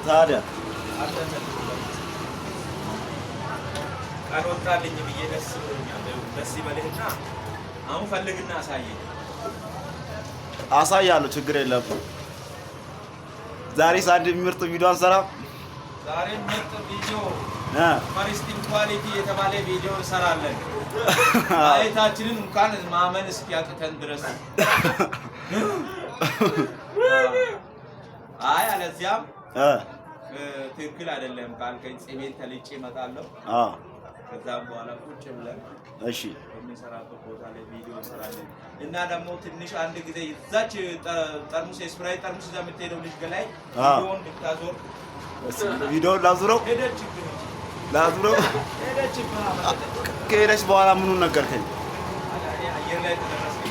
ታዲያ ካልወጣልኝ ብዬ ደስ ብሎኛል። ደስ ይበልህና አሁን ፈልግና አሳየኝ። አሳያለሁ፣ ችግር የለም። ዛሬ አንድ ምርጥ ቪዲዮ አንሰራም። ዛሬ ምርጥ ቪዲዮ ፈርስት ኳሊቲ የተባለ ቪዲዮ እንሰራለን። አይታችንን እንኳን ማመን እስኪያቅተን ድረስ አይ አለዚያም ትክክል አይደለም ካልከኝ ጺሜን ተልጬ እመጣለሁ። ከዛም በኋላ ቁጭ ብለን እሺ በሚሰራበት ቦታ ላይ ቪዲዮ እንሰራለን። እና ደግሞ ትንሽ አንድ ጊዜ እዛች ጠርሙስ ስፕራይት ጠርሙስ እዛ የምትሄደው ልጅ ገላይ ቪዲዮውን ብታዞር ቪዲዮ ላዙረው ሄደች ላዙረው ሄደች ከሄደች በኋላ ምኑን ነገርከኝ? አየር ላይ ተደረስኩ።